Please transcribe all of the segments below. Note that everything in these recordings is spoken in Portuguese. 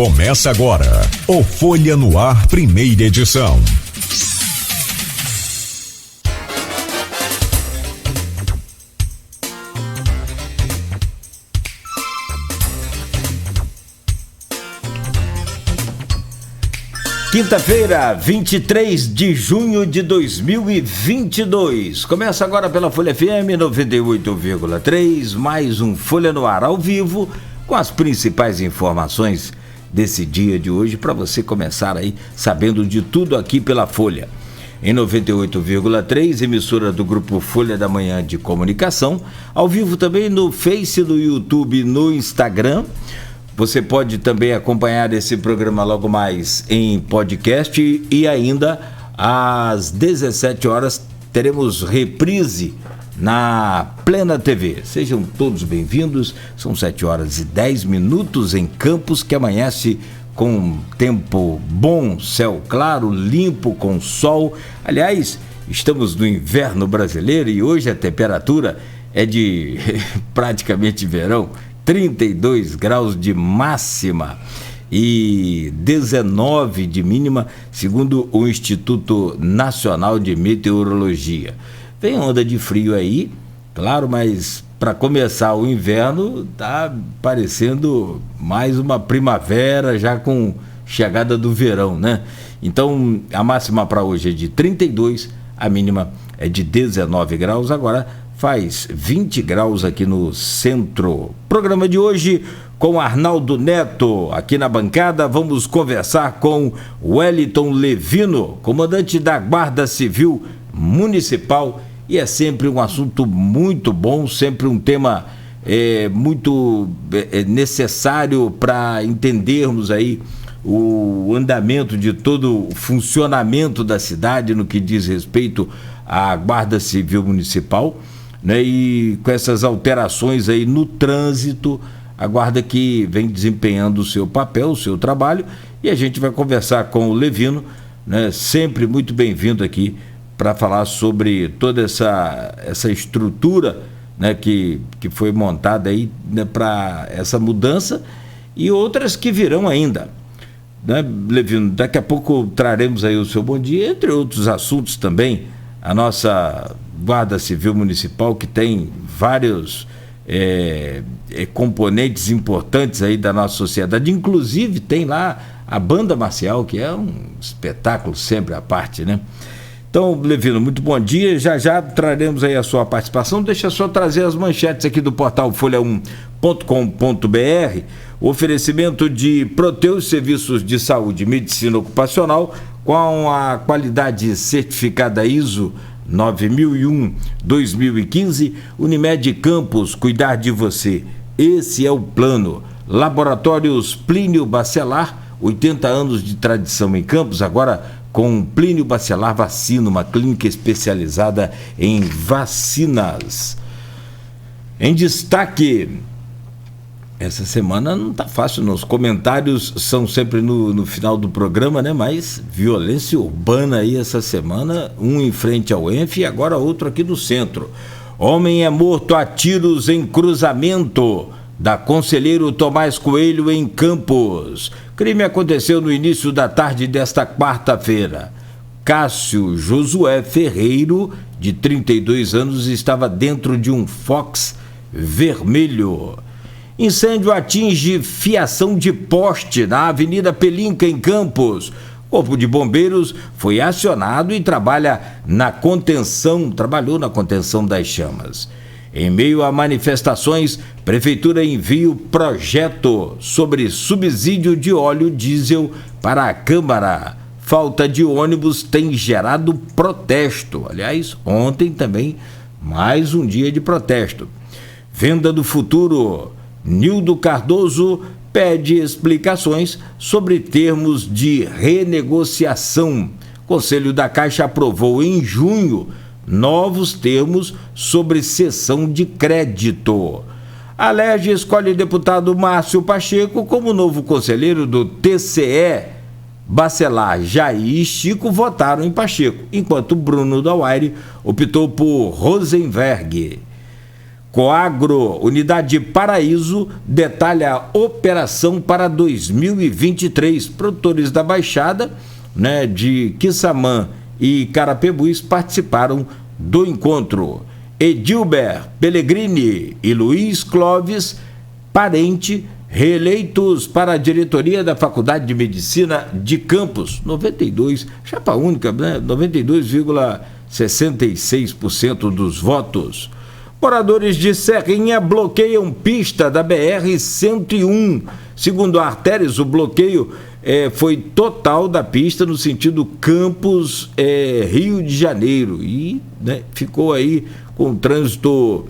Começa agora o Folha no Ar, primeira edição. Quinta-feira, 23 de junho de 2022. Começa agora pela Folha FM 98,3, mais um Folha no Ar ao vivo, com as principais informações desse dia de hoje, para você começar aí sabendo de tudo aqui pela Folha. Em 98,3, emissora do Grupo Folha da Manhã de Comunicação, ao vivo também no Face, no YouTube, no Instagram. Você pode também acompanhar esse programa logo mais em podcast e ainda às 17 horas teremos reprise na Plena TV. Sejam todos bem-vindos, são 7 horas e 10 minutos em Campos, que amanhece com tempo bom, céu claro, limpo, com sol. Aliás, estamos no inverno brasileiro e hoje a temperatura é de praticamente verão. 32 graus de máxima e 19 de mínima, segundo o Instituto Nacional de Meteorologia. Vem onda de frio aí, claro, mas para começar o inverno tá parecendo mais uma primavera, já com chegada do verão, né? Então a máxima para hoje é de 32, a mínima é de 19 graus. Agora faz 20 graus aqui no centro. Programa de hoje com Arnaldo Neto. Aqui na bancada vamos conversar com Wellington Levino, comandante da Guarda Civil Municipal. E é sempre um assunto muito bom, sempre um tema muito necessário para entendermos aí o andamento de todo o funcionamento da cidade no que diz respeito à Guarda Civil Municipal. Né, e com essas alterações aí no trânsito, a guarda que vem desempenhando o seu papel, o seu trabalho, e a gente vai conversar com o Levino, né, sempre muito bem-vindo aqui para falar sobre toda essa estrutura, né, que foi montada aí, né, para essa mudança e outras que virão ainda. Né, Levino, daqui a pouco traremos aí o seu bom dia, entre outros assuntos também, a nossa Guarda Civil Municipal, que tem vários componentes importantes aí da nossa sociedade, inclusive tem lá a banda marcial, que é um espetáculo sempre à parte, né? Então, Levino, muito bom dia, já traremos aí a sua participação. Deixa só trazer as manchetes aqui do portal folha1.com.br. O oferecimento de Proteus Serviços de Saúde e Medicina Ocupacional com a qualidade certificada ISO 9001-2015, Unimed Campos, cuidar de você, esse é o plano. Laboratórios Plínio Bacelar, 80 anos de tradição em Campos, agora com Plínio Bacelar Vacina, uma clínica especializada em vacinas. Em destaque, essa semana não está fácil, os comentários são sempre no final do programa, né? Mas violência urbana aí essa semana, um em frente ao ENF e agora outro aqui no centro. Homem é morto a tiros em cruzamento da Conselheiro Tomás Coelho em Campos. Crime aconteceu no início da tarde desta quarta-feira. Cássio Josué Ferreiro, de 32 anos, estava dentro de um Fox vermelho. Incêndio atinge fiação de poste na Avenida Pelinca, em Campos. O Corpo de Bombeiros foi acionado e trabalhou na contenção das chamas. Em meio a manifestações, Prefeitura envia o projeto sobre subsídio de óleo diesel para a Câmara. Falta de ônibus tem gerado protesto. Aliás, ontem também mais um dia de protesto. Venda do futuro. Nildo Cardoso pede explicações sobre termos de renegociação. O Conselho da Caixa aprovou em junho novos termos sobre cessão de crédito. A Alerj escolhe deputado Márcio Pacheco como novo conselheiro do TCE. Bacelar, Jair e Chico votaram em Pacheco, enquanto Bruno Dauaire optou por Rosenberg. Coagro, Unidade Paraíso, detalha a operação para 2023. Produtores da Baixada, né, de Quissamã e Carapebus participaram do encontro. Edilber Pellegrini e Luiz Clóvis Parente, reeleitos para a diretoria da Faculdade de Medicina de Campos. 92, chapa única, né? 92,66% dos votos. Moradores de Serrinha bloqueiam pista da BR-101. Segundo a Artérias, o bloqueio foi total da pista no sentido Campos, Rio de Janeiro. E, né, ficou aí com o trânsito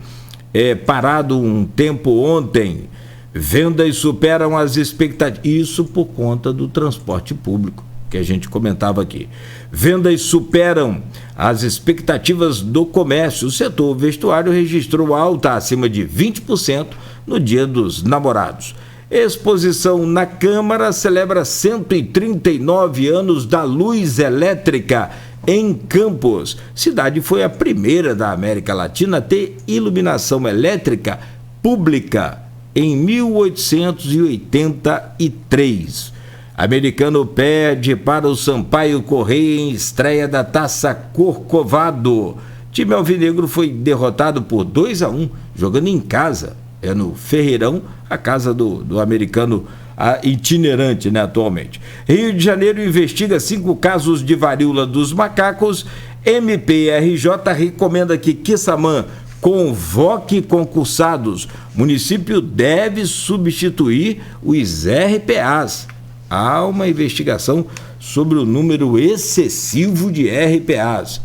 parado um tempo ontem. Vendas superam as expectativas. Isso por conta do transporte público, que a gente comentava aqui. Vendas superam as expectativas do comércio. O setor vestuário registrou alta acima de 20% no Dia dos Namorados. Exposição na Câmara celebra 139 anos da luz elétrica em Campos. Cidade foi a primeira da América Latina a ter iluminação elétrica pública em 1883. Americano perde para o Sampaio Correia em estreia da Taça Corcovado. Time alvinegro foi derrotado por 2-1, jogando em casa. É no Ferreirão, a casa do americano itinerante, né, atualmente. Rio de Janeiro investiga 5 casos de varíola dos macacos. MPRJ recomenda que Quissamã convoque concursados. Município deve substituir os RPAs. Há uma investigação sobre o número excessivo de RPAs.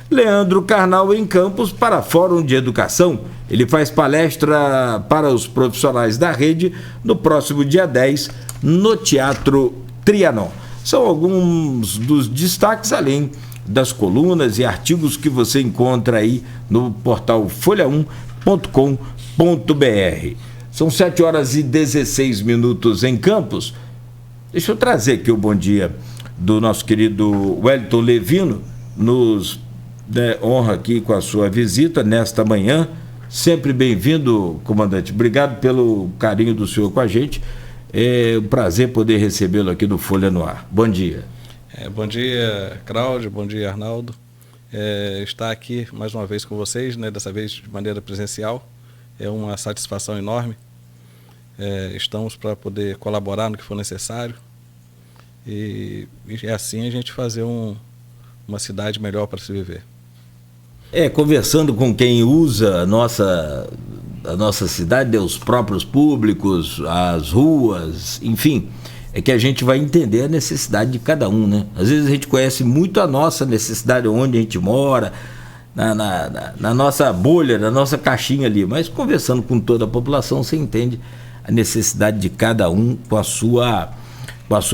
Leandro Carnal em Campos para Fórum de Educação. Ele faz palestra para os profissionais da rede no próximo dia 10 no Teatro Trianon. São alguns dos destaques, além das colunas e artigos que você encontra aí no portal folha1.com.br. São 7h16 em Campos. Deixa eu trazer aqui o bom dia do nosso querido Wellington Levino, nos honra aqui com a sua visita nesta manhã. Sempre bem-vindo, comandante. Obrigado pelo carinho do senhor com a gente. É um prazer poder recebê-lo aqui no Folha no Ar. Bom dia. Bom dia, Cláudio. Bom dia, Arnaldo. Estar aqui mais uma vez com vocês, né, dessa vez de maneira presencial, é uma satisfação enorme. Estamos para poder colaborar no que for necessário e assim a gente fazer uma cidade melhor para se viver. Conversando com quem usa a nossa cidade, os próprios públicos, as ruas, enfim, é que a gente vai entender a necessidade de cada um, né? Às vezes a gente conhece muito a nossa necessidade, onde a gente mora, na nossa bolha, na nossa caixinha ali, mas conversando com toda a população, você entende a necessidade de cada um com a sua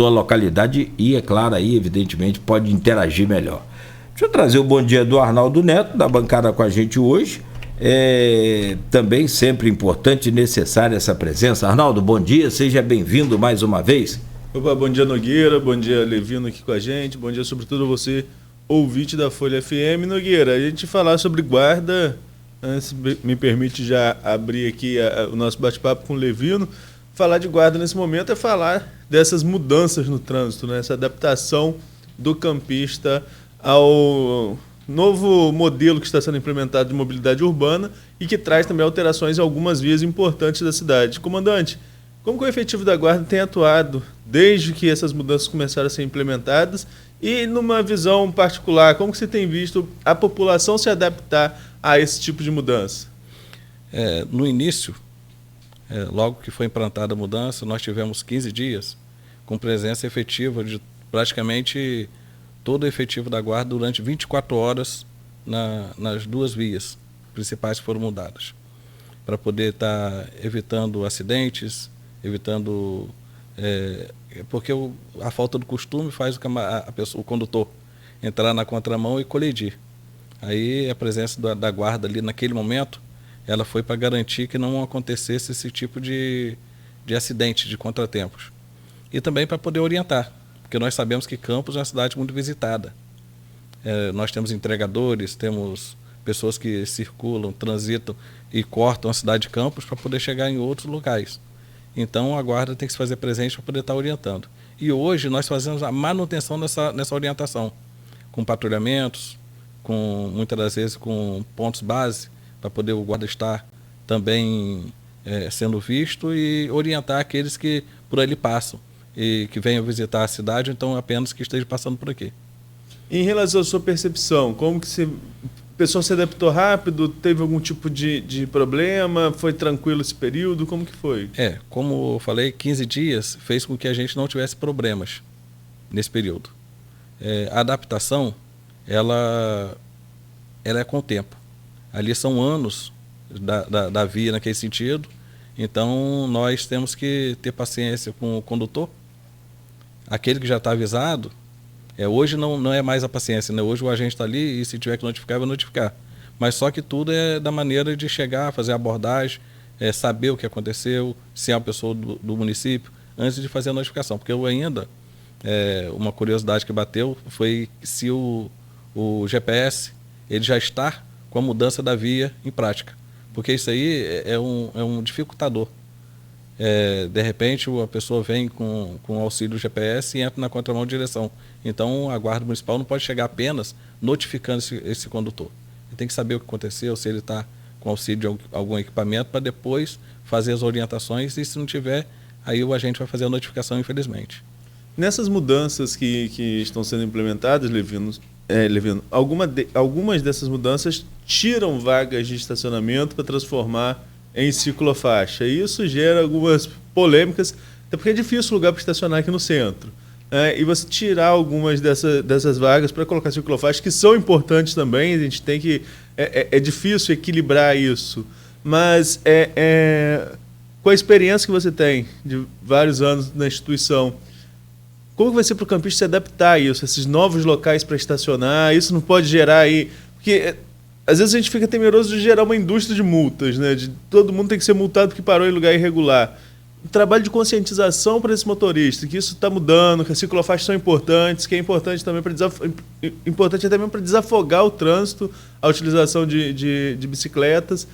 localidade e, é claro, aí, evidentemente, pode interagir melhor. Deixa eu trazer o bom dia do Arnaldo Neto, da bancada com a gente hoje. Também sempre importante e necessária essa presença. Arnaldo, bom dia, seja bem-vindo mais uma vez. Opa, bom dia, Nogueira, bom dia, Levino aqui com a gente, bom dia sobretudo a você, ouvinte da Folha FM. Nogueira, a gente falar sobre guarda, se me permite já abrir aqui o nosso bate-papo com o Levino. Falar de guarda nesse momento é falar dessas mudanças no trânsito, né? Essa adaptação do campista ao novo modelo que está sendo implementado de mobilidade urbana e que traz também alterações em algumas vias importantes da cidade. Comandante, como que o efetivo da guarda tem atuado desde que essas mudanças começaram a ser implementadas e, numa visão particular, como que você tem visto a população se adaptar a esse tipo de mudança? No início, logo que foi implantada a mudança, nós tivemos 15 dias com presença efetiva de praticamente todo o efetivo da guarda durante 24 horas nas 2 vias principais que foram mudadas, para poder estar evitando acidentes, evitando... porque a falta do costume faz o condutor entrar na contramão e colidir. Aí a presença da guarda ali naquele momento, ela foi para garantir que não acontecesse esse tipo de acidente, de contratempos. E também para poder orientar, porque nós sabemos que Campos é uma cidade muito visitada. Nós temos entregadores, temos pessoas que circulam, transitam e cortam a cidade de Campos para poder chegar em outros locais. Então a guarda tem que se fazer presente para poder estar orientando. E hoje nós fazemos a manutenção nessa orientação, com patrulhamentos, muitas das vezes com pontos base, para poder o guarda estar também sendo visto e orientar aqueles que por ali passam e que venham visitar a cidade, então apenas que estejam passando por aqui. Em relação à sua percepção, como que o pessoal se adaptou rápido? Teve algum tipo de problema? Foi tranquilo esse período? Como que foi? Como eu falei, 15 dias fez com que a gente não tivesse problemas nesse período. A adaptação, ela é com o tempo. Ali são anos da via naquele sentido, então nós temos que ter paciência com o condutor. Aquele que já está avisado, hoje não é mais a paciência, né? Hoje o agente está ali e se tiver que notificar, vai notificar. Mas só que tudo é da maneira de chegar, fazer a abordagem, saber o que aconteceu, se é uma pessoa do município, antes de fazer a notificação. Porque eu ainda, uma curiosidade que bateu foi se o GPS ele já está com a mudança da via em prática. Porque isso aí é um dificultador. De repente a pessoa vem com o auxílio do GPS e entra na contramão de direção. Então a guarda municipal não pode chegar apenas notificando esse condutor. Ele tem que saber o que aconteceu, se ele está com auxílio de algum equipamento, para depois fazer as orientações, e se não tiver, aí o agente vai fazer a notificação, infelizmente. Nessas mudanças que estão sendo implementadas, Levino, algumas dessas mudanças tiram vagas de estacionamento para transformar em ciclofaixa. E isso gera algumas polêmicas, até porque é difícil lugar para estacionar aqui no centro. E você tirar algumas dessas vagas para colocar ciclofaixa, que são importantes também, a gente tem que... É difícil equilibrar isso. Mas com a experiência que você tem de vários anos na instituição, como que vai ser para o campista se adaptar a isso, esses novos locais para estacionar? Isso não pode gerar aí... Porque às vezes a gente fica temeroso de gerar uma indústria de multas, né? De todo mundo tem que ser multado porque parou em lugar irregular. Um trabalho de conscientização para esse motorista, que isso está mudando, que as ciclofaixas são importantes, que é importante também importante até mesmo para desafogar o trânsito, a utilização de bicicletas.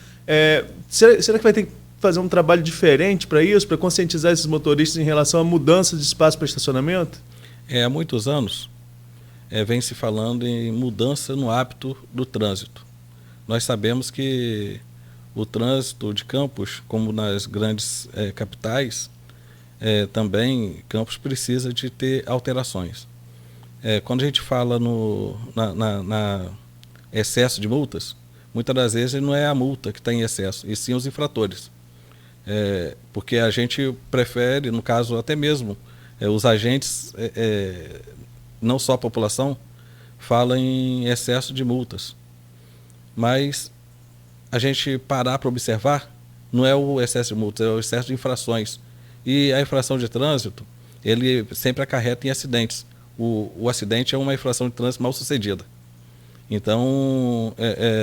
Será que vai ter que fazer um trabalho diferente para isso, para conscientizar esses motoristas em relação à mudança de espaço para estacionamento? Há muitos anos vem se falando em mudança no hábito do trânsito. Nós sabemos que o trânsito de Campos, como nas grandes capitais, também Campos precisa de ter alterações. Quando a gente fala na excesso de multas, muitas das vezes não é a multa que está em excesso, e sim os infratores. Porque a gente prefere, no caso até mesmo, os agentes, não só a população, fala em excesso de multas. Mas a gente parar para observar, não é o excesso de multas, é o excesso de infrações. E a infração de trânsito, ele sempre acarreta em acidentes. O acidente é uma infração de trânsito mal sucedida. Então,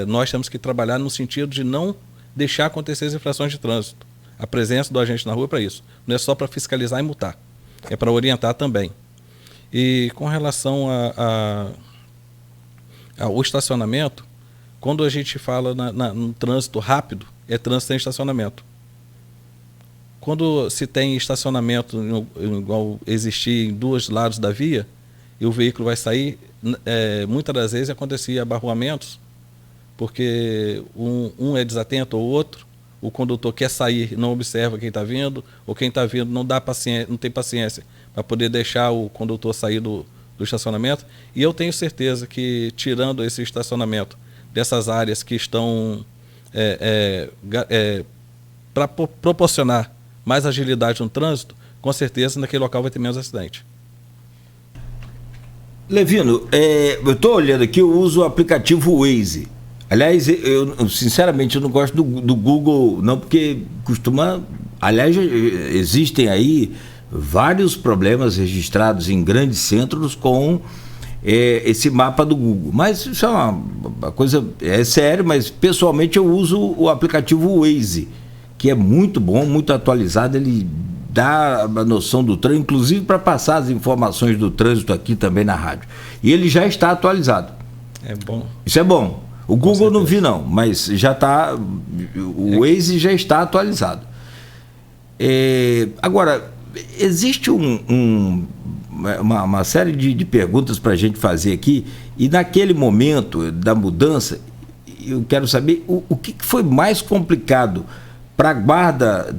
nós temos que trabalhar no sentido de não deixar acontecer as infrações de trânsito. A presença do agente na rua é para isso. Não é só para fiscalizar e multar. É para orientar também. E com relação ao estacionamento, quando a gente fala no trânsito rápido, é trânsito sem estacionamento. Quando se tem estacionamento igual existir em dois lados da via, e o veículo vai sair, muitas das vezes acontecia abarroamentos, porque um é desatento ou outro, o condutor quer sair, não observa quem está vindo, ou quem está vindo não tem paciência para poder deixar o condutor sair do estacionamento. E eu tenho certeza que, tirando esse estacionamento dessas áreas que estão para proporcionar mais agilidade no trânsito, com certeza naquele local vai ter menos acidente. Levino, eu estou olhando aqui, eu uso o aplicativo Waze. Aliás, eu sinceramente eu não gosto do Google, não, porque costuma... Aliás, existem aí vários problemas registrados em grandes centros com esse mapa do Google. Mas isso é uma coisa séria, mas pessoalmente eu uso o aplicativo Waze, que é muito bom, muito atualizado, ele dá a noção do trânsito, inclusive para passar as informações do trânsito aqui também na rádio. E ele já está atualizado. É bom. Isso é bom. O Google não vi não, mas já está, o Waze já está atualizado. Agora, existe uma série de perguntas para a gente fazer aqui, e naquele momento da mudança, eu quero saber o que foi mais complicado para a guarda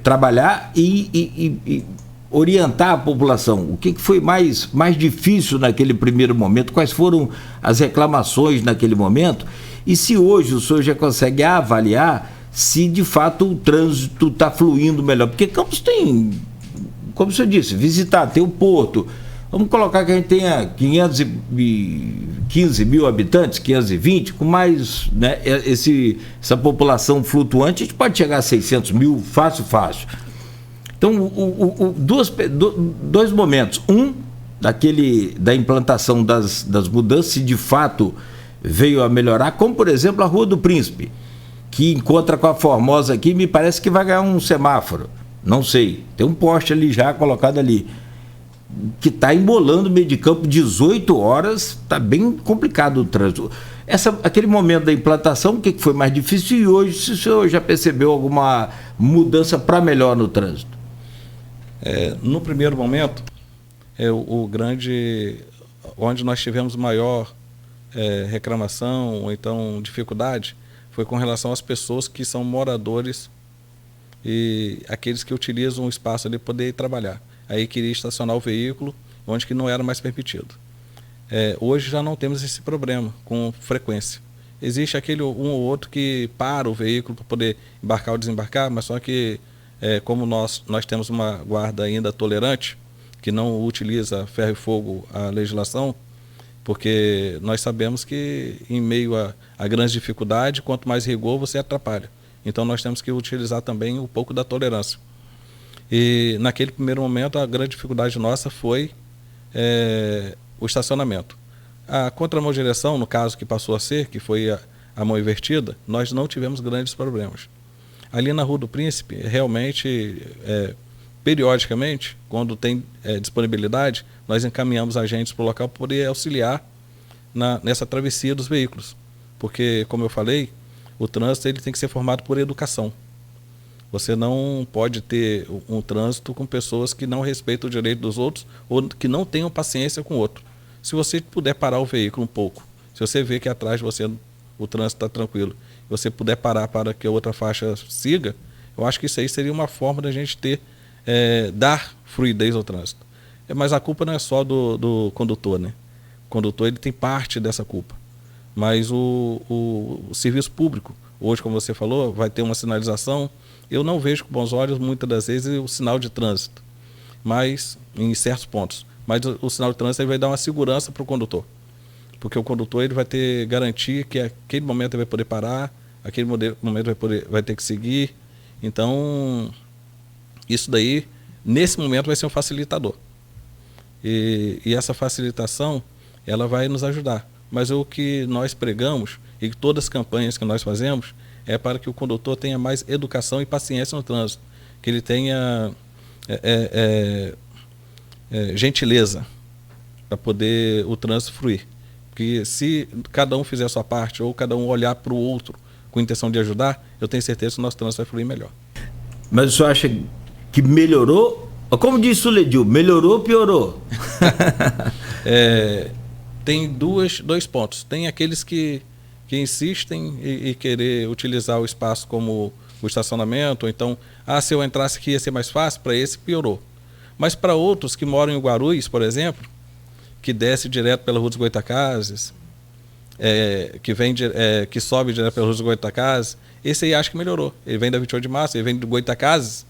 trabalhar e orientar a população. O que foi mais difícil naquele primeiro momento? Quais foram as reclamações naquele momento? E se hoje o senhor já consegue avaliar se de fato o trânsito está fluindo melhor? Porque Campos tem, como o senhor disse, visitar, tem o porto. Vamos colocar que a gente tenha 515 mil habitantes, 520, com mais, né, essa população flutuante, a gente pode chegar a 600 mil fácil. Então, dois momentos. Da implantação das mudanças, se de fato veio a melhorar, como, por exemplo, a Rua do Príncipe, que encontra com a Formosa aqui, me parece que vai ganhar um semáforo. Não sei. Tem um poste ali já colocado ali, que está embolando o meio de campo 18 horas, está bem complicado o trânsito. Aquele momento da implantação, o que foi mais difícil? E hoje, se o senhor já percebeu alguma mudança para melhor no trânsito? No primeiro momento, onde nós tivemos maior reclamação ou então dificuldade, foi com relação às pessoas que são moradores e aqueles que utilizam o espaço ali para poder trabalhar. Aí queria estacionar o veículo onde que não era mais permitido. Hoje já não temos esse problema com frequência. Existe aquele um ou outro que para o veículo para poder embarcar ou desembarcar, mas só que como nós temos uma guarda ainda tolerante, que não utiliza ferro e fogo a legislação, porque nós sabemos que em meio a grande dificuldade, quanto mais rigor você atrapalha. Então nós temos que utilizar também um pouco da tolerância. E naquele primeiro momento a grande dificuldade nossa foi o estacionamento. A contramão direção, no caso que passou a ser, que foi a mão invertida, nós não tivemos grandes problemas. Ali na Rua do Príncipe, realmente, periodicamente, quando tem disponibilidade, nós encaminhamos agentes para o local para poder auxiliar nessa travessia dos veículos. Porque, como eu falei, o trânsito ele tem que ser formado por educação. Você não pode ter um trânsito com pessoas que não respeitam o direito dos outros ou que não tenham paciência com o outro. Se você puder parar o veículo um pouco, se você vê que atrás de você o trânsito está tranquilo, e você puder parar para que a outra faixa siga, eu acho que isso aí seria uma forma da gente dar fluidez ao trânsito. Mas a culpa não é só do condutor, né? O condutor ele tem parte dessa culpa. Mas o serviço público, hoje, como você falou, vai ter uma sinalização. Eu não vejo com bons olhos, muitas das vezes, o sinal de trânsito, mas em certos pontos. Mas o sinal de trânsito ele vai dar uma segurança para o condutor. Porque o condutor ele vai ter garantia que aquele momento ele vai poder parar, aquele momento vai ter que seguir. Então, isso daí, nesse momento, vai ser um facilitador. E essa facilitação, ela vai nos ajudar. Mas o que nós pregamos, e todas as campanhas que nós fazemos, é para que o condutor tenha mais educação e paciência no trânsito. Que ele tenha gentileza para poder o trânsito fluir. Porque se cada um fizer a sua parte, ou cada um olhar para o outro com a intenção de ajudar, eu tenho certeza que o nosso trânsito vai fluir melhor. Mas o senhor acha que melhorou? Como disse o Ledil, melhorou ou piorou? Tem dois pontos. Tem aqueles que insistem e querer utilizar o espaço como o estacionamento, ou então, se eu entrasse aqui ia ser mais fácil, para esse piorou. Mas para outros que moram em Guarulhos, por exemplo, que desce direto pela Rua dos Goitacazes, que sobe direto pela Rua dos Goitacazes, esse aí acho que melhorou. Ele vem da 28 de março, ele vem do Goitacazes,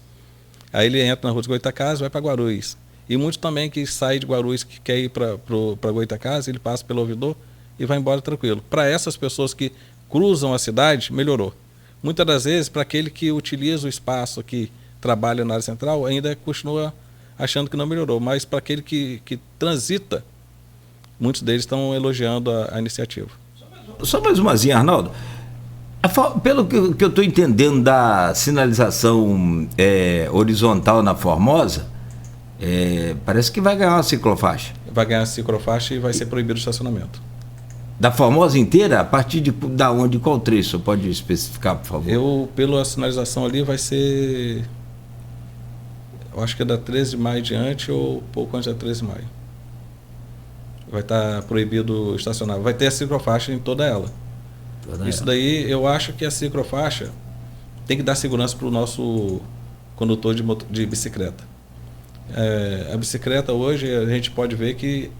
aí ele entra na Rua dos Goitacazes e vai para Guarulhos. E muitos também que saem de Guarulhos, que quer ir para Goitacazes, ele passa pelo ouvidor e vai embora tranquilo. Para essas pessoas que cruzam a cidade, melhorou. Muitas das vezes, para aquele que utiliza o espaço, que trabalha na área central, ainda continua achando que não melhorou. Mas para aquele que transita, muitos deles estão elogiando a iniciativa. Só mais umazinha, Arnaldo. Pelo que eu estou entendendo da sinalização horizontal na Formosa, parece que vai ganhar uma ciclofaixa. Vai ganhar a ciclofaixa e vai ser proibido o estacionamento. Da Formosa inteira? A partir da onde? Qual trecho? Você pode especificar, por favor? Pela sinalização ali vai ser... Eu acho que é da 13 de maio diante ou pouco antes da 13 de maio. Vai estar proibido estacionar. Vai ter a ciclofaixa em toda ela. Isso daí, eu acho que a ciclofaixa tem que dar segurança para o nosso condutor de bicicleta. A bicicleta hoje, a gente pode ver que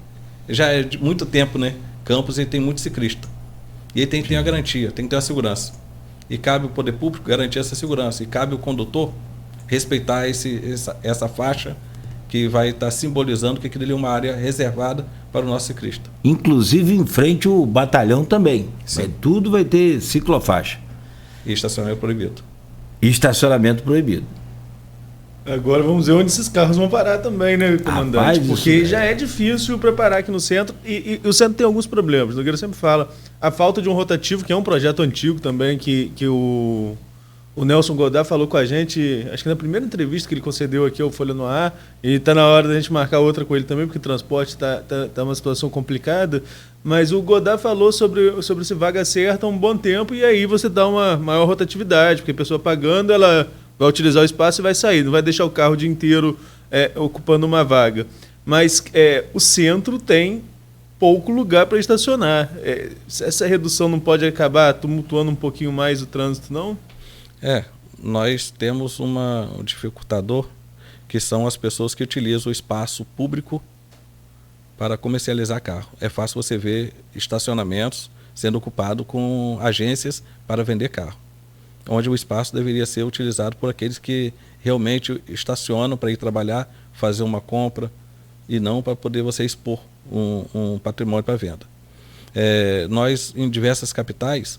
já é de muito tempo, né? Campos, ele tem muito ciclista. E ele tem que ter a garantia, tem que ter a segurança. E cabe o poder público garantir essa segurança. E cabe o condutor respeitar essa faixa que vai estar simbolizando que aquilo ali é uma área reservada para o nosso ciclista. Inclusive em frente ao batalhão também. Tudo vai ter ciclofaixa. E estacionamento proibido. E estacionamento proibido. Agora vamos ver onde esses carros vão parar também, né, comandante? Rapaz, porque já é difícil para parar aqui no centro e o centro tem alguns problemas. O Nogueira sempre fala. A falta de um rotativo, que é um projeto antigo também, que o Nelson Godard falou com a gente, acho que na primeira entrevista que ele concedeu aqui ao Folha no Ar, e está na hora da gente marcar outra com ele também, porque o transporte está uma situação complicada, mas o Godard falou sobre esse vaga certa há um bom tempo, e aí você dá uma maior rotatividade, porque a pessoa pagando, ela vai utilizar o espaço e vai sair, não vai deixar o carro o dia inteiro ocupando uma vaga. Mas o centro tem pouco lugar para estacionar. Essa redução não pode acabar tumultuando um pouquinho mais o trânsito, não? Nós temos um dificultador, que são as pessoas que utilizam o espaço público para comercializar carro. É fácil você ver estacionamentos sendo ocupados com agências para vender carro, onde o espaço deveria ser utilizado por aqueles que realmente estacionam para ir trabalhar, fazer uma compra, e não para poder você expor um patrimônio para venda. Nós, em diversas capitais,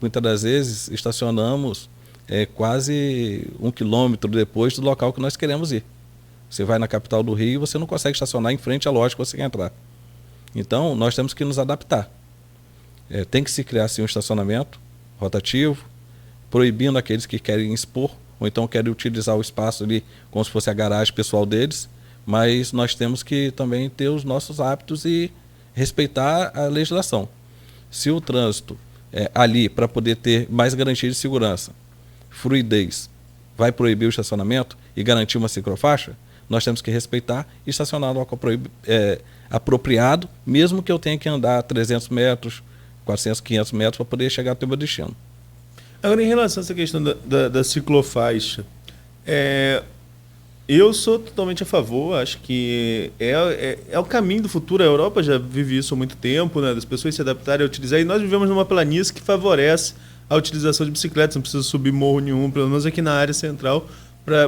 muitas das vezes estacionamos quase 1 quilômetro depois do local que nós queremos ir. Você vai na capital do Rio e você não consegue estacionar em frente à loja que você quer entrar. Então, nós temos que nos adaptar. Tem que se criar assim, um estacionamento rotativo, proibindo aqueles que querem expor, ou então querem utilizar o espaço ali como se fosse a garagem pessoal deles, mas nós temos que também ter os nossos hábitos e respeitar a legislação. Se o trânsito ali, para poder ter mais garantia de segurança, fluidez, vai proibir o estacionamento e garantir uma ciclofaixa, nós temos que respeitar e estacionar no local apropriado, mesmo que eu tenha que andar 300 metros, 400, 500 metros para poder chegar até o meu destino. Agora, em relação a essa questão da ciclofaixa, eu sou totalmente a favor, acho que é o caminho do futuro. A Europa já vive isso há muito tempo, né, das pessoas se adaptarem a utilizar, e nós vivemos numa planície que favorece a utilização de bicicletas, não precisa subir morro nenhum, pelo menos aqui na área central,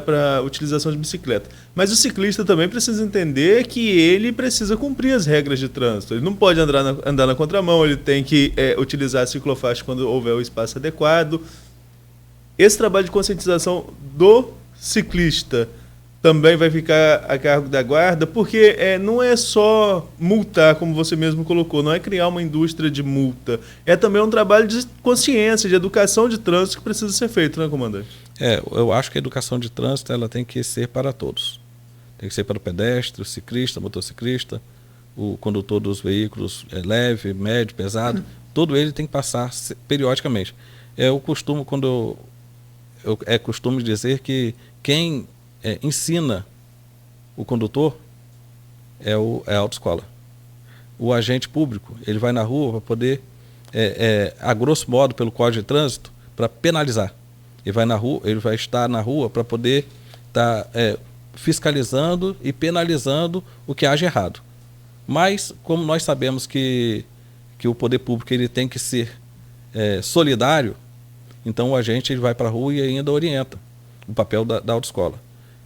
para utilização de bicicleta. Mas o ciclista também precisa entender que ele precisa cumprir as regras de trânsito. Ele não pode andar na contramão, ele tem que utilizar a ciclofaixa quando houver o espaço adequado. Esse trabalho de conscientização do ciclista também vai ficar a cargo da guarda, porque não é só multar, como você mesmo colocou, não é criar uma indústria de multa, é também um trabalho de consciência, de educação de trânsito que precisa ser feito, né, comandante? Eu acho que a educação de trânsito ela tem que ser para todos. Tem que ser para o pedestre, o ciclista, o motociclista, o condutor dos veículos leve, médio, pesado, todo ele tem que passar periodicamente. Eu costumo costume dizer que quem ensina o condutor é a autoescola. O agente público, ele vai na rua para poder, a grosso modo, pelo Código de Trânsito, para penalizar. Ele vai estar na rua para poder estar fiscalizando e penalizando o que age errado. Mas, como nós sabemos que o poder público ele tem que ser solidário, então o agente ele vai para a rua e ainda orienta o papel da autoescola.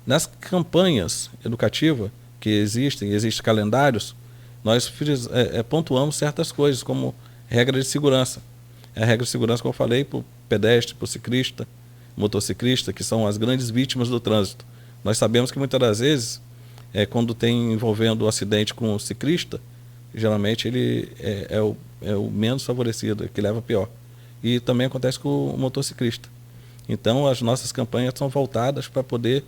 Nas campanhas educativas que existem calendários, nós pontuamos certas coisas, como regra de segurança. A regra de segurança, como eu falei, para o pedestre, para o ciclista, motociclista, que são as grandes vítimas do trânsito. Nós sabemos que muitas das vezes, quando tem envolvendo o acidente com o ciclista, geralmente ele é o menos favorecido, que leva pior. E também acontece com o motociclista. Então, as nossas campanhas são voltadas para poder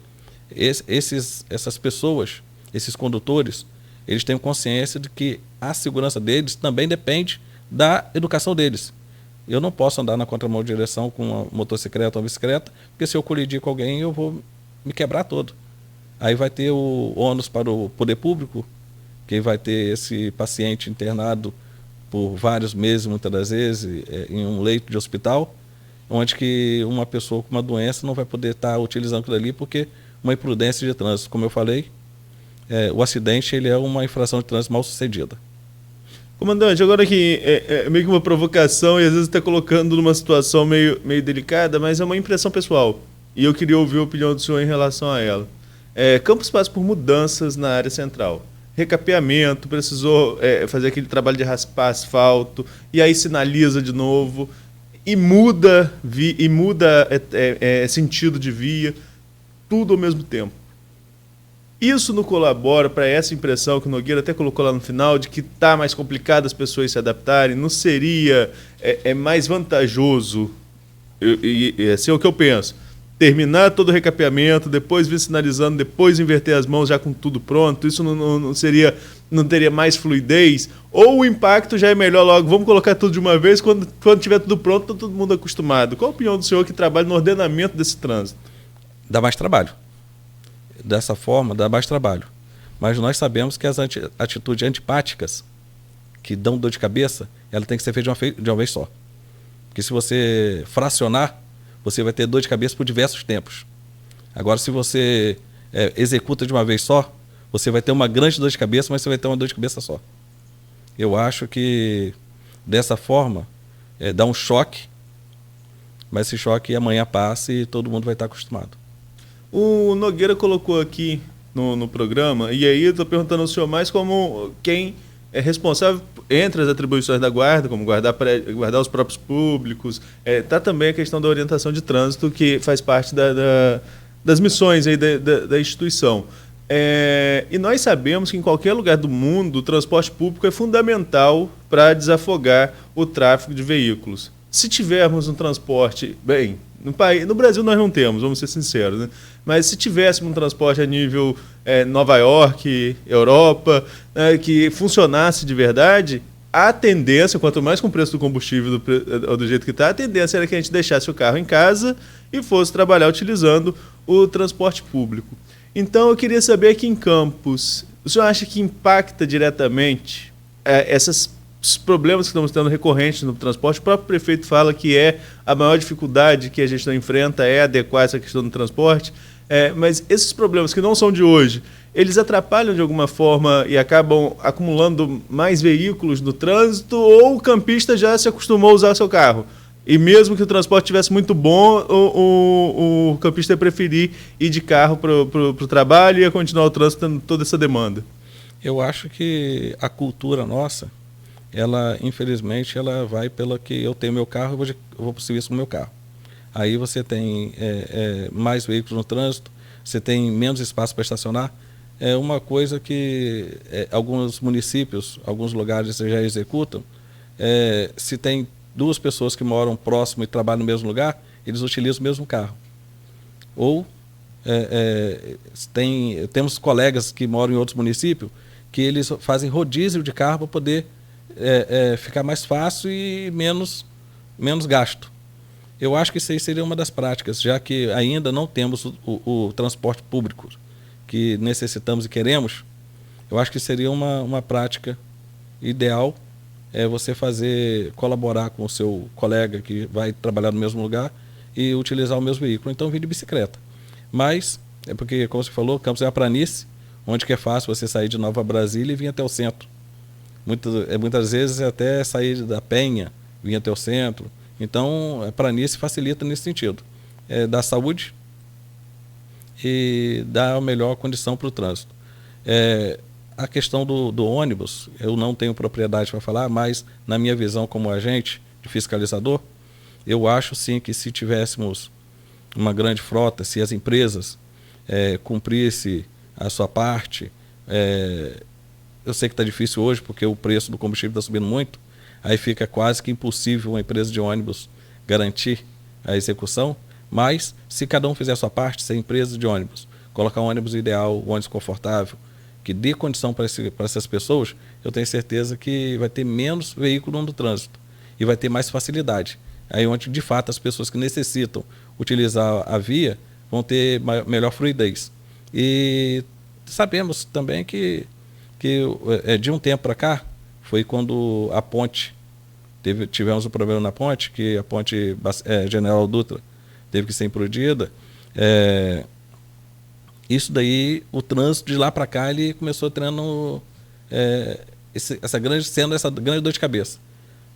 essas pessoas, esses condutores, eles tenham consciência de que a segurança deles também depende da educação deles. Eu não posso andar na contramão de direção com uma motocicleta ou uma bicicleta, porque se eu colidir com alguém, eu vou me quebrar todo. Aí vai ter o ônus para o poder público, que vai ter esse paciente internado por vários meses, muitas das vezes, em um leito de hospital, onde que uma pessoa com uma doença não vai poder estar utilizando aquilo ali, porque uma imprudência de trânsito, como eu falei, o acidente ele é uma infração de trânsito mal sucedida. Comandante, agora aqui é meio que uma provocação e às vezes está colocando numa situação meio delicada, mas é uma impressão pessoal. E eu queria ouvir a opinião do senhor em relação a ela. Campos passa por mudanças na área central. Recapeamento, precisou fazer aquele trabalho de raspar asfalto, e aí sinaliza de novo, e muda sentido de via, tudo ao mesmo tempo. Isso não colabora para essa impressão que o Nogueira até colocou lá no final, de que está mais complicado as pessoas se adaptarem? Não seria mais vantajoso, assim é o que eu penso, terminar todo o recapeamento, depois vir sinalizando, depois inverter as mãos já com tudo pronto? Isso não teria mais fluidez? Ou o impacto já é melhor logo, vamos colocar tudo de uma vez, quando tiver tudo pronto, está todo mundo acostumado? Qual a opinião do senhor que trabalha no ordenamento desse trânsito? Dá mais trabalho. Dessa forma, dá mais trabalho. Mas nós sabemos que as atitudes antipáticas, que dão dor de cabeça, ela tem que ser feita de uma vez só. Porque se você fracionar, você vai ter dor de cabeça por diversos tempos. Agora, se você executa de uma vez só, você vai ter uma grande dor de cabeça, mas você vai ter uma dor de cabeça só. Eu acho que, dessa forma, dá um choque, mas esse choque amanhã passa e todo mundo vai estar acostumado. O Nogueira colocou aqui no programa, e aí eu estou perguntando ao senhor mais como quem é responsável entre as atribuições da guarda, como guardar os próprios públicos, está também a questão da orientação de trânsito, que faz parte das missões aí da instituição. E nós sabemos que em qualquer lugar do mundo o transporte público é fundamental para desafogar o tráfego de veículos. Se tivermos um transporte, no Brasil nós não temos, vamos ser sinceros, né? Mas se tivéssemos um transporte a nível Nova York, Europa, que funcionasse de verdade, a tendência, quanto mais com o preço do combustível do jeito que está, a tendência era que a gente deixasse o carro em casa e fosse trabalhar utilizando o transporte público. Então eu queria saber aqui em Campos, o senhor acha que impacta diretamente esses problemas que estamos tendo recorrentes no transporte? O próprio prefeito fala que a maior dificuldade que a gente enfrenta é adequar essa questão do transporte, mas esses problemas que não são de hoje, eles atrapalham de alguma forma e acabam acumulando mais veículos no trânsito, ou o campista já se acostumou a usar seu carro? E mesmo que o transporte estivesse muito bom, o campista ia preferir ir de carro para o trabalho e ia continuar o trânsito tendo toda essa demanda? Eu acho que a cultura nossa, ela, infelizmente, ela vai pela que eu tenho meu carro, eu vou para o serviço com o meu carro. Aí você tem mais veículos no trânsito, você tem menos espaço para estacionar. É uma coisa que alguns municípios, alguns lugares já executam. Se tem duas pessoas que moram próximo e trabalham no mesmo lugar, eles utilizam o mesmo carro. Ou temos colegas que moram em outros municípios que eles fazem rodízio de carro para poder ficar mais fácil e menos gasto. Eu acho que isso aí seria uma das práticas, já que ainda não temos o transporte público que necessitamos e queremos. Eu acho que seria uma prática ideal você colaborar com o seu colega que vai trabalhar no mesmo lugar e utilizar o mesmo veículo, então vir de bicicleta. Mas, porque, como você falou, Campos é a planície, onde que é fácil você sair de Nova Brasília e vir até o centro. Muitas vezes até sair da Penha, vir até o centro. Então, a planície facilita nesse sentido. Dá saúde e dá a melhor condição para o trânsito. A questão do ônibus, eu não tenho propriedade para falar, mas na minha visão como agente de fiscalizador, eu acho sim que se tivéssemos uma grande frota, se as empresas cumprissem a sua parte, eu sei que está difícil hoje porque o preço do combustível está subindo muito, aí fica quase que impossível uma empresa de ônibus garantir a execução, mas se cada um fizer a sua parte, se a empresa de ônibus colocar um ônibus ideal, um ônibus confortável, que dê condição para essas pessoas, eu tenho certeza que vai ter menos veículo no trânsito e vai ter mais facilidade. Aí onde, de fato, as pessoas que necessitam utilizar a via vão ter melhor fluidez. E sabemos também que de um tempo para cá, foi quando a ponte, tivemos um problema na ponte, que a ponte General Dutra teve que ser implodida. Isso daí, o trânsito de lá para cá, ele começou tendo essa grande dor de cabeça,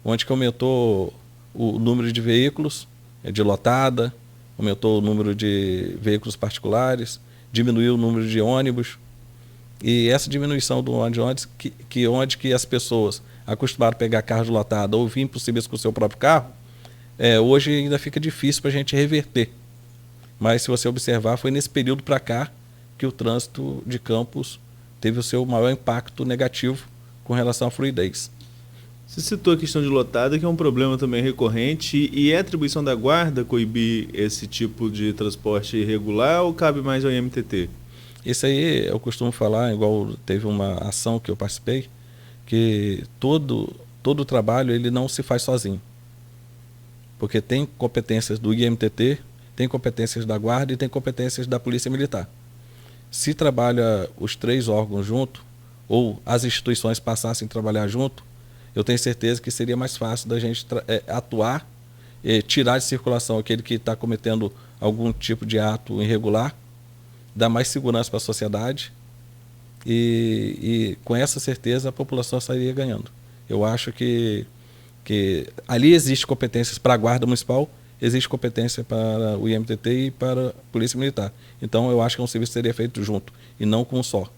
onde que aumentou o número de veículos de lotada, aumentou o número de veículos particulares, diminuiu o número de ônibus. E essa diminuição do ônibus, onde que as pessoas acostumaram a pegar carros lotados ou vir possíveis com o seu próprio carro, hoje ainda fica difícil para a gente reverter. Mas se você observar, foi nesse período para cá que o trânsito de Campos teve o seu maior impacto negativo com relação à fluidez. Você citou a questão de lotada, que é um problema também recorrente, e é atribuição da Guarda coibir esse tipo de transporte irregular ou cabe mais ao IMTT? Isso aí eu costumo falar, igual teve uma ação que eu participei, que todo o trabalho ele não se faz sozinho. Porque tem competências do IMTT, tem competências da Guarda e tem competências da Polícia Militar. Se trabalha os 3 órgãos junto, ou as instituições passassem a trabalhar junto, eu tenho certeza que seria mais fácil da gente atuar, tirar de circulação aquele que está cometendo algum tipo de ato irregular, dar mais segurança para a sociedade e com essa certeza a população sairia ganhando. Eu acho que ali existe competências para a Guarda Municipal, existe competência para o IMTT e para a Polícia Militar. Então eu acho que um serviço seria feito junto e não com um só.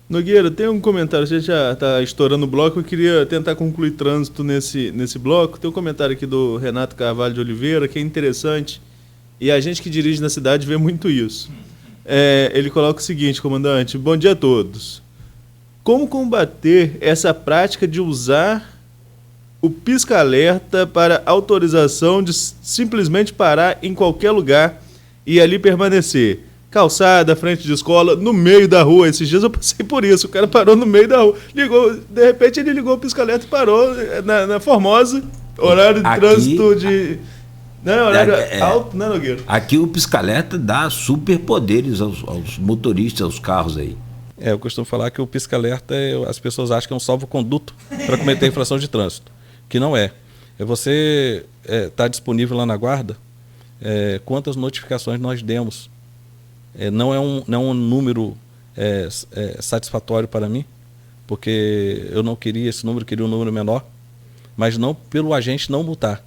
Nogueira, tem um comentário, você já está estourando o bloco, eu queria tentar concluir trânsito nesse bloco. Tem um comentário aqui do Renato Carvalho de Oliveira, que é interessante, e a gente que dirige na cidade vê muito isso. Ele coloca o seguinte, comandante: bom dia a todos. Como combater essa prática de usar o pisca-alerta para autorização de simplesmente parar em qualquer lugar e ali permanecer? Calçada, frente de escola, no meio da rua. Esses dias eu passei por isso, o cara parou no meio da rua. De repente ele ligou o pisca-alerta e parou na Formosa, horário de trânsito de... Não, horário alto, né, Nogueira? Aqui o pisca-alerta dá superpoderes aos motoristas, aos carros aí. Eu costumo falar que o pisca-alerta, as pessoas acham que é um salvo-conduto para cometer infração de trânsito, que não é. Você está disponível lá na Guarda, quantas notificações nós demos. Não é um número satisfatório para mim, porque eu não queria esse número, queria um número menor, mas não pelo agente não multar,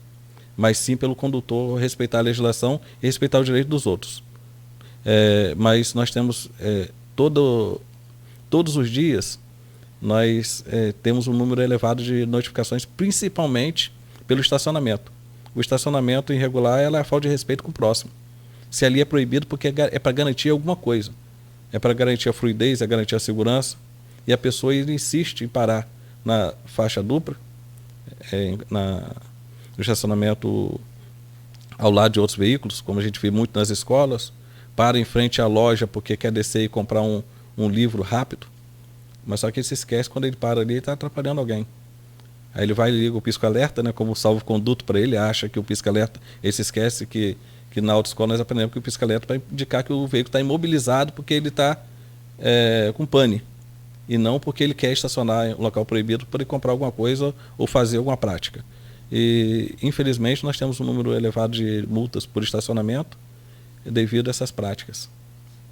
mas sim pelo condutor respeitar a legislação e respeitar o direito dos outros. Mas nós temos, todos os dias, nós temos um número elevado de notificações, principalmente pelo estacionamento. O estacionamento irregular é a falta de respeito com o próximo. Se ali é proibido porque é para garantir alguma coisa. É para garantir a fluidez, é garantir a segurança. E a pessoa insiste em parar na faixa dupla, no estacionamento ao lado de outros veículos, como a gente vê muito nas escolas, para em frente à loja porque quer descer e comprar um livro rápido, mas só que ele se esquece, quando ele para ali, ele está atrapalhando alguém. Aí ele vai e liga o pisca-alerta, né, como salvo-conduto para ele, acha que o pisca-alerta, ele se esquece que na autoescola nós aprendemos que o pisca-alerta vai indicar que o veículo está imobilizado porque ele está com pane, e não porque ele quer estacionar em um local proibido para ele comprar alguma coisa ou fazer alguma prática. E, infelizmente, nós temos um número elevado de multas por estacionamento devido a essas práticas.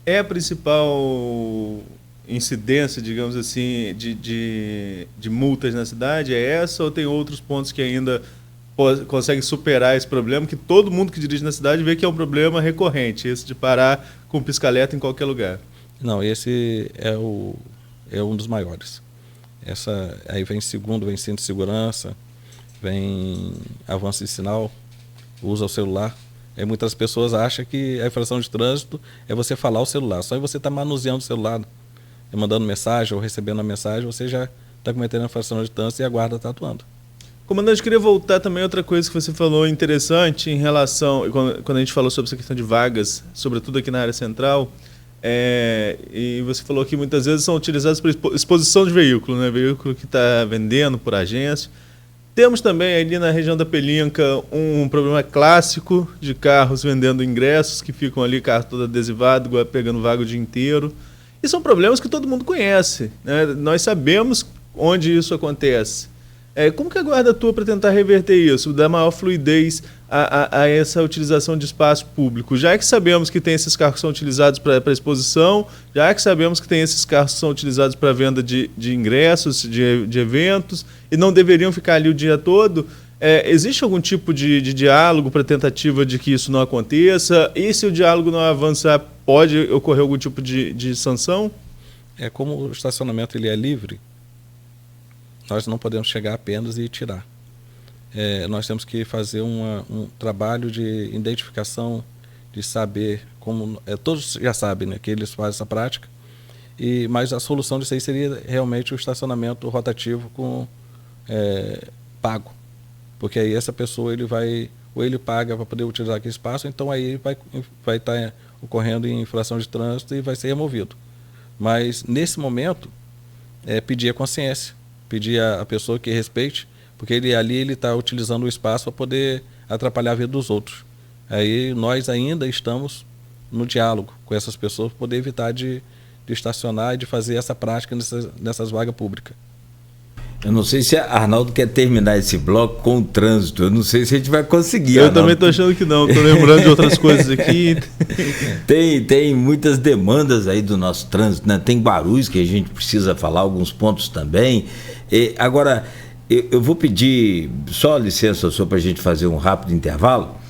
É a principal incidência, digamos assim, de multas na cidade? É essa ou tem outros pontos que ainda conseguem superar esse problema, que todo mundo que dirige na cidade vê que é um problema recorrente, esse de parar com pisca-alerta em qualquer lugar? Não, esse é um dos maiores. Aí vem segundo, vem cinto de segurança, vem avanço de sinal, usa o celular. Aí muitas pessoas acham que a infração de trânsito é você falar o celular. Só você está manuseando o celular, mandando mensagem ou recebendo a mensagem, você já está cometendo a infração de trânsito e a Guarda está atuando. Comandante, queria voltar também a outra coisa que você falou interessante em relação, quando a gente falou sobre essa questão de vagas, sobretudo aqui na área central, E você falou que muitas vezes são utilizados para exposição de veículo, né? Veículo que está vendendo por agência. Temos também ali na região da Pelinca um problema clássico de carros vendendo ingressos que ficam ali, carro todo adesivado, pegando vaga o dia inteiro. E são problemas que todo mundo conhece, né? Nós sabemos onde isso acontece. Como que a Guarda atua para tentar reverter isso, dar maior fluidez a essa utilização de espaço público? Já que sabemos que tem esses carros que são utilizados para exposição, já que sabemos que tem esses carros que são utilizados para venda de ingressos, de eventos, e não deveriam ficar ali o dia todo, existe algum tipo de diálogo para tentativa de que isso não aconteça? E se o diálogo não avançar, pode ocorrer algum tipo de sanção? Como o estacionamento ele é livre, nós não podemos chegar apenas e tirar. Nós temos que fazer um trabalho de identificação, de saber como... todos já sabem, né, que eles fazem essa prática, mas a solução disso aí seria realmente o estacionamento rotativo com pago. Porque aí essa pessoa ou ele paga para poder utilizar aquele espaço, então aí ele vai estar ocorrendo em infração de trânsito e vai ser removido. Mas nesse momento, pedir a consciência, pedir a pessoa que respeite, porque ele está utilizando o espaço para poder atrapalhar a vida dos outros. Aí nós ainda estamos no diálogo com essas pessoas para poder evitar de estacionar e de fazer essa prática nessas vagas públicas. Eu não sei se a Arnaldo quer terminar esse bloco com o trânsito. Eu não sei se a gente vai conseguir. Eu também estou achando que não. Estou lembrando de outras coisas aqui. Tem muitas demandas aí do nosso trânsito, né? Tem Guarulhos que a gente precisa falar, alguns pontos também. Agora, eu vou pedir só licença sua para a gente fazer um rápido intervalo.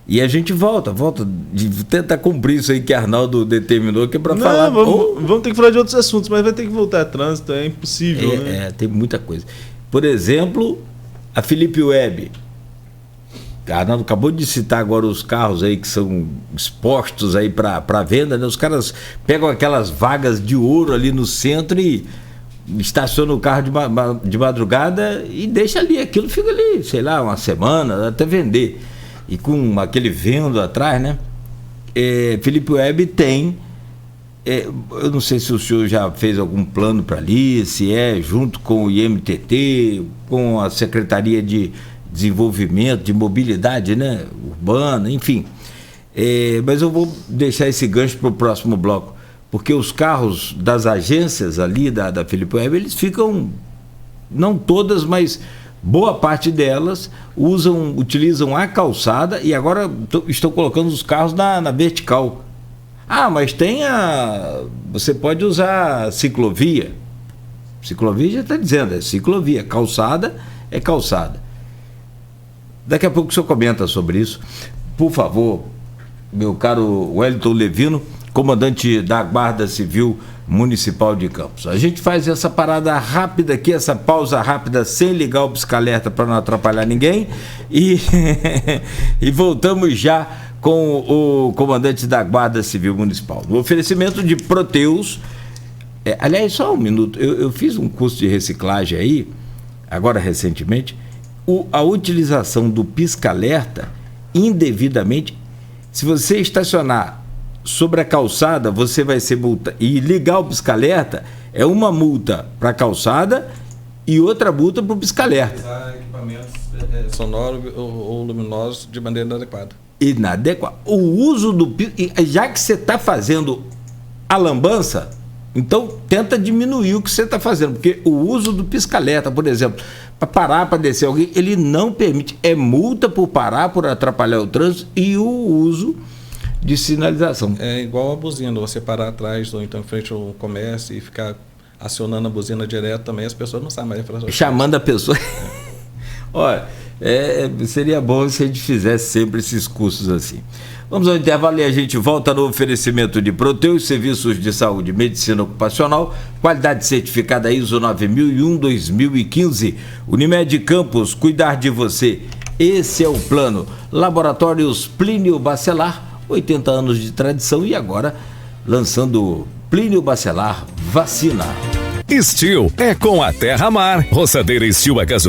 E a gente volta de tentar cumprir isso aí que Arnaldo determinou, que é para falar... Vamos ter que falar de outros assuntos, mas vai ter que voltar a trânsito, é impossível, né? Tem muita coisa. Por exemplo, a Felipe Web. Arnaldo acabou de citar agora os carros aí que são expostos aí para venda, né? Os caras pegam aquelas vagas de ouro ali no centro e estacionam o carro de madrugada e deixa ali, aquilo fica ali, sei lá, uma semana, até vender. E com aquele vendo atrás, né? Felipe Web tem, eu não sei se o senhor já fez algum plano para ali, se junto com o IMTT, com a Secretaria de Desenvolvimento, de Mobilidade, né? Urbana, enfim. Mas eu vou deixar esse gancho para o próximo bloco, porque os carros das agências ali da Felipe Web, eles ficam, não todas, mas boa parte delas utilizam a calçada e agora estão colocando os carros na vertical. Mas você pode usar ciclovia. Ciclovia já está dizendo, é ciclovia. Calçada é calçada. Daqui a pouco o senhor comenta sobre isso. Por favor, meu caro Wellington Levino, comandante da Guarda Civil Municipal de Campos. A gente faz essa parada rápida aqui, essa pausa rápida, sem ligar o pisca-alerta para não atrapalhar ninguém, e voltamos já com o comandante da Guarda Civil Municipal. No oferecimento de Proteus, aliás, só um minuto, eu fiz um curso de reciclagem aí, agora recentemente, a utilização do pisca-alerta indevidamente, se você estacionar sobre a calçada, você vai ser multa. E ligar o pisca-alerta é uma multa para a calçada e outra multa para o pisca-alerta. Usar equipamentos sonoros ou luminosos de maneira inadequada. Inadequada. O uso do... Já que você está fazendo a lambança, então tenta diminuir o que você está fazendo, porque o uso do pisca-alerta, por exemplo, para parar, para descer alguém, ele não permite. É multa por parar, por atrapalhar o trânsito e o uso de sinalização. É igual a buzina, você parar atrás ou então em frente ao comércio e ficar acionando a buzina direto também, as pessoas não sabem mais. Chamando a pessoa. Olha, seria bom se a gente fizesse sempre esses cursos assim. Vamos ao intervalo e a gente volta no oferecimento de Proteus, serviços de saúde e medicina ocupacional, qualidade certificada ISO 9001-2015. Unimed Campos, cuidar de você. Esse é o plano. Laboratórios Plínio Bacelar, 80 anos de tradição e agora lançando Plínio Bacelar Vacina. Estil é com a Terra Mar. Roçadeira Estil a gasolina